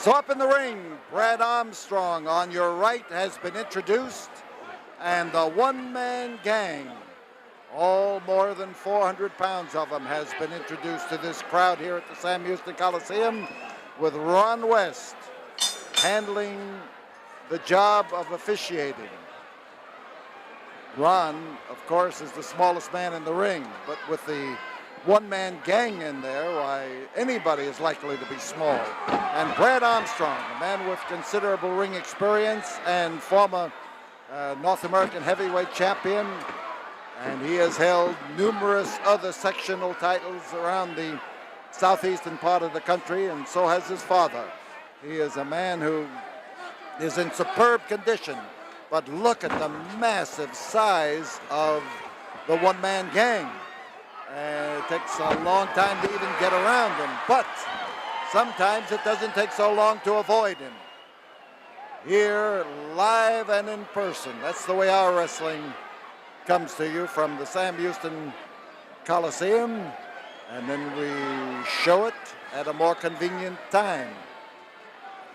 So up in the ring, Brad Armstrong on your right has been introduced, and the one-man gang, all more than 400 pounds of them, has been introduced to this crowd here at the Sam Houston Coliseum, with Ron West handling the job of officiating. Ron, of course, is the smallest man in the ring, but with the one-man gang in there, why, anybody is likely to be small. And Brad Armstrong, a man with considerable ring experience and former North American heavyweight champion, and he has held numerous other sectional titles around the southeastern part of the country, and so has his father. He is a man who is in superb condition, but look at the massive size of the one-man gang. And it takes a long time to even get around him, but sometimes it doesn't take so long to avoid him. Here, live and in person. That's the way our wrestling comes to you from the Sam Houston Coliseum, and then we show it at a more convenient time.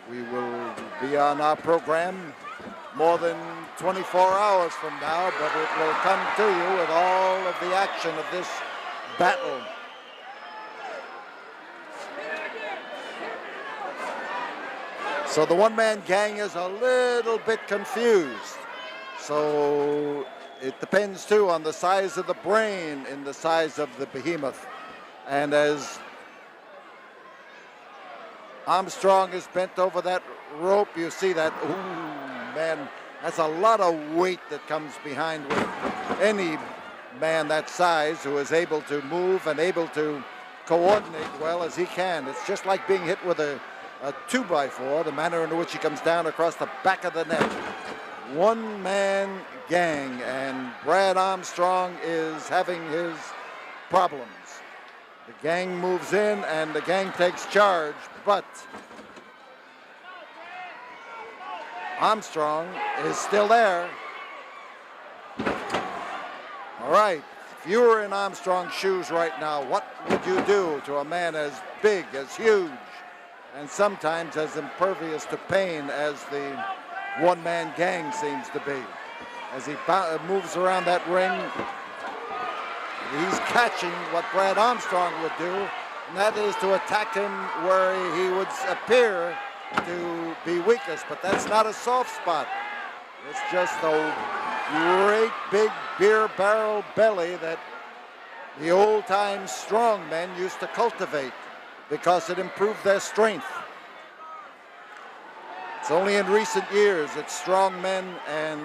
We will be on our program more than 24 hours from now, but it will come to you with all of the action of this battle. So the one-man gang is a little bit confused. So it depends too on the size of the brain and the size of the behemoth. And as Armstrong is bent over that rope, you see that, ooh, man, that's a lot of weight that comes behind with any man that size who is able to move and able to coordinate well as he can. It's just like being hit with a 2x4, the manner in which he comes down across the back of the neck. One-man gang, and Brad Armstrong is having his problems. The gang moves in and the gang takes charge, but Armstrong is still there. All right, if you were in Armstrong's shoes right now, what would you do to a man as big, as huge, and sometimes as impervious to pain as the one-man gang seems to be? As he moves around that ring, he's catching what Brad Armstrong would do, and that is to attack him where he would appear to be weakest, but that's not a soft spot. It's just a great big beer barrel belly that the old-time strong men used to cultivate because it improved their strength. It's only in recent years that strong men and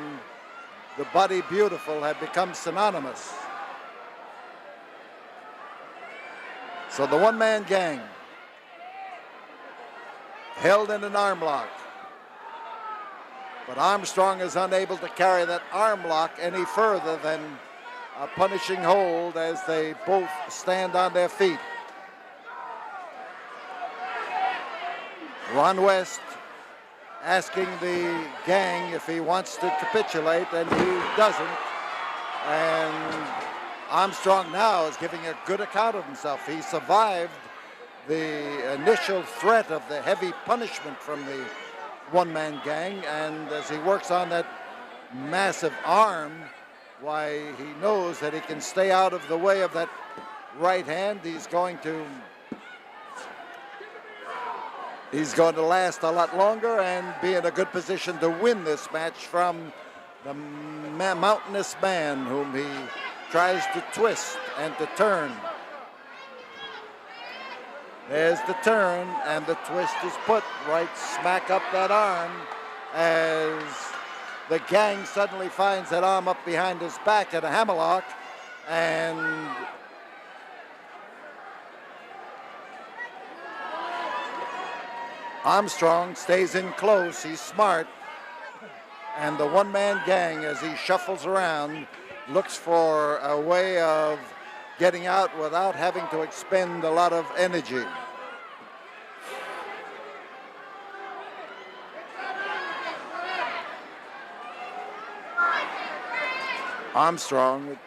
the body beautiful have become synonymous. So the one-man gang held in an arm lock. But Armstrong is unable to carry that arm lock any further than a punishing hold as they both stand on their feet. Ron West asking the gang if he wants to capitulate, and he doesn't. And Armstrong now is giving a good account of himself. He survived the initial threat of the heavy punishment from the one-man gang, and as he works on that massive arm, why, he knows that he can stay out of the way of that right hand. He's going to last a lot longer and be in a good position to win this match from the mountainous man whom he tries to twist and to turn. There's the turn, and the twist is put right smack up that arm as the gang suddenly finds that arm up behind his back at a hammerlock, and Armstrong stays in close. He's smart, and the one-man gang, as he shuffles around, looks for a way of getting out without having to expend a lot of energy. Armstrong,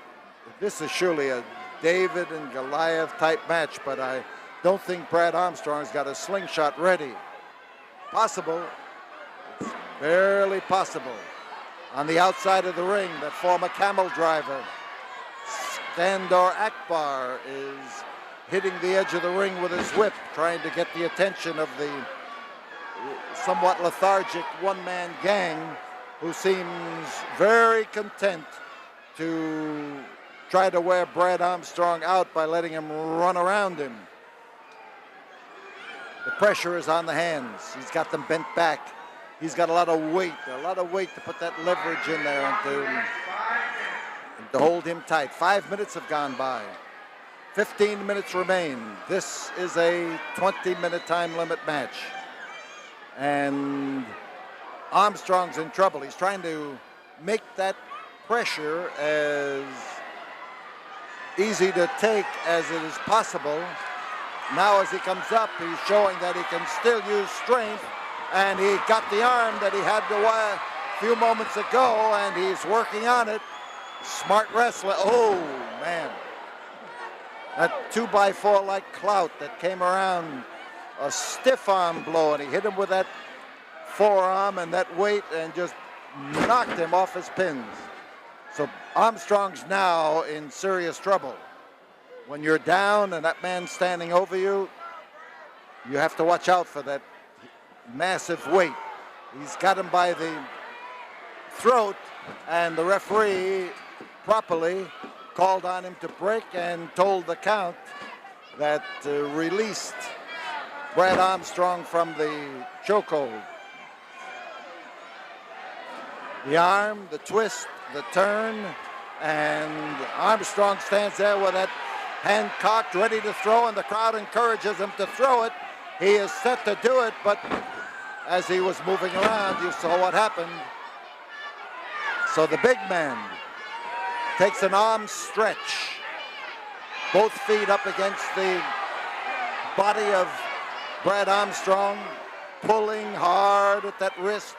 this is surely a David and Goliath type match, but I don't think Brad Armstrong's got a slingshot ready. possible. It's barely possible. On the outside of the ring, the former camel driver, Skandar Akbar, is hitting the edge of the ring with his whip, trying to get the attention of the somewhat lethargic one-man gang, who seems very content to try to wear Brad Armstrong out by letting him run around him. The pressure is on the hands. He's got them bent back. He's got a lot of weight to put that leverage in there and to hold him tight. 5 minutes have gone by. 15 minutes remain. This is a 20-minute time limit match. And Armstrong's in trouble. He's trying to make that pressure as easy to take as it is possible. Now as he comes up, he's showing that he can still use strength, and he got the arm that he had a few moments ago, and he's working on it. Smart wrestler. Oh, man. That 2x4 like clout that came around, a stiff arm blow, and he hit him with that forearm and that weight and just knocked him off his pins. So Armstrong's now in serious trouble. When you're down and that man's standing over you, you have to watch out for that massive weight. He's got him by the throat, and the referee properly called on him to break and told the count that released Brad Armstrong from the chokehold. The arm, the twist, the turn, and Armstrong stands there with that hand cocked, ready to throw, and the crowd encourages him to throw it. He is set to do it, but as he was moving around, you saw what happened. So the big man takes an arm stretch, both feet up against the body of Brad Armstrong, pulling hard at that wrist,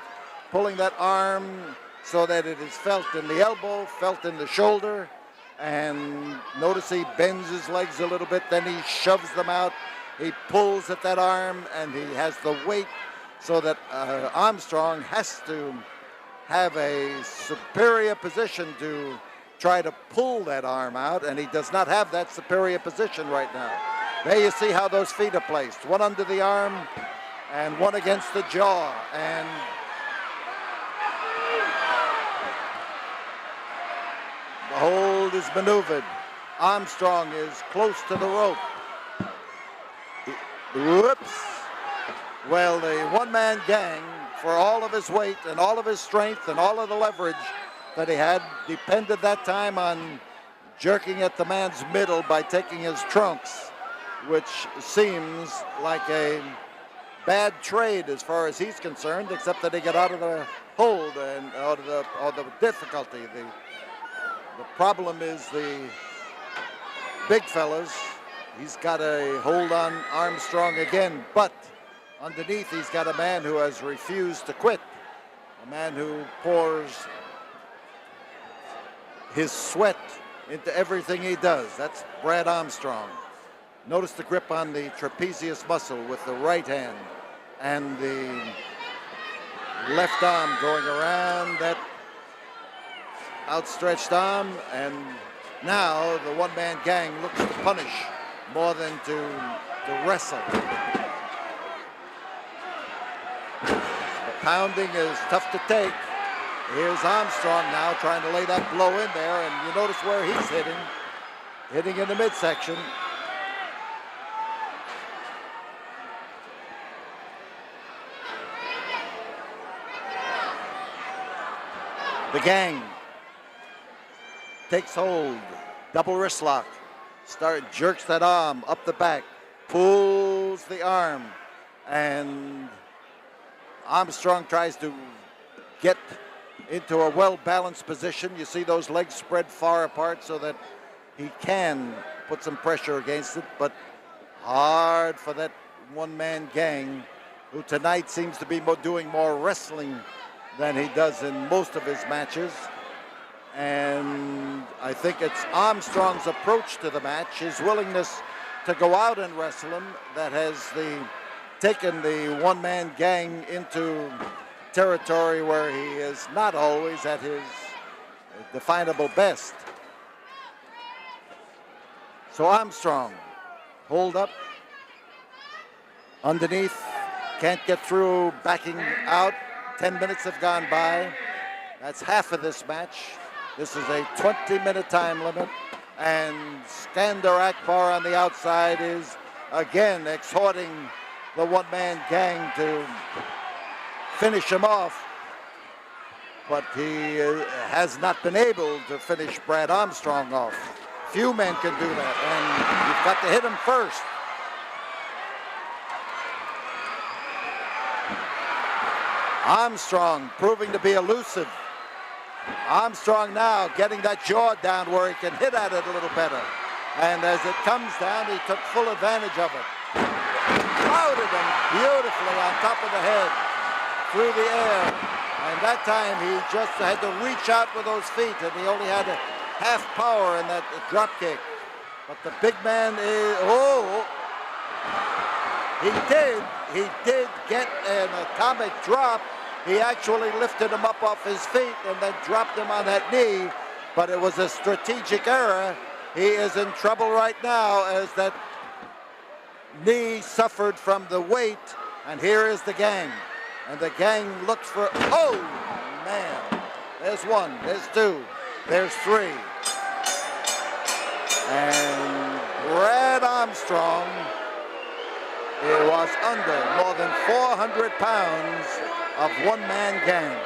pulling that arm so that it is felt in the elbow, felt in the shoulder, and notice he bends his legs a little bit, then he shoves them out, he pulls at that arm, and he has the weight so that Armstrong has to have a superior position to try to pull that arm out, and he does not have that superior position right now. There you see how those feet are placed, one under the arm and one against the jaw, and the hold is maneuvered. Armstrong is close to the rope. Whoops. Well, the one-man gang, for all of his weight and all of his strength and all of the leverage that he had, depended that time on jerking at the man's middle by taking his trunks, which seems like a bad trade as far as he's concerned, except that he got out of the hold and out of the difficulty. The problem is the big fellas. He's got a hold on Armstrong again, but underneath he's got a man who has refused to quit, a man who pours his sweat into everything he does. That's Brad Armstrong. Notice the grip on the trapezius muscle with the right hand and the left arm going around that outstretched arm, and now the one-man gang looks to punish more than to wrestle. The pounding is tough to take. Here's Armstrong now trying to lay that blow in there, and you notice where he's hitting in the midsection. The gang takes hold, double wrist lock, jerks that arm up the back, pulls the arm, and Armstrong tries to get into a well-balanced position. You see those legs spread far apart so that he can put some pressure against it, but hard for that one-man gang, who tonight seems to be doing more wrestling than he does in most of his matches. And I think it's Armstrong's approach to the match, his willingness to go out and wrestle him, that has the taken the one-man gang into territory where he is not always at his definable best. So Armstrong, hold up, underneath, can't get through, backing out. 10 minutes have gone by. That's half of this match. This is a 20-minute time limit. And Skander Akbar on the outside is again exhorting the one-man gang to finish him off. But he has not been able to finish Brad Armstrong off. Few men can do that, and you've got to hit him first. Armstrong proving to be elusive. Armstrong now getting that jaw down where he can hit at it a little better. And as it comes down, he took full advantage of it. Routed him beautifully on top of the head, through the air. And that time he just had to reach out with those feet, and he only had a half power in that drop kick. But the big man is, he did get an atomic drop. He actually lifted him up off his feet and then dropped him on that knee, but it was a strategic error. He is in trouble right now as that knee suffered from the weight, and here is the gang. And the gang looks for, oh man, there's one, there's two, there's three. And Brad Armstrong, it was under more than 400 pounds of one-man gang.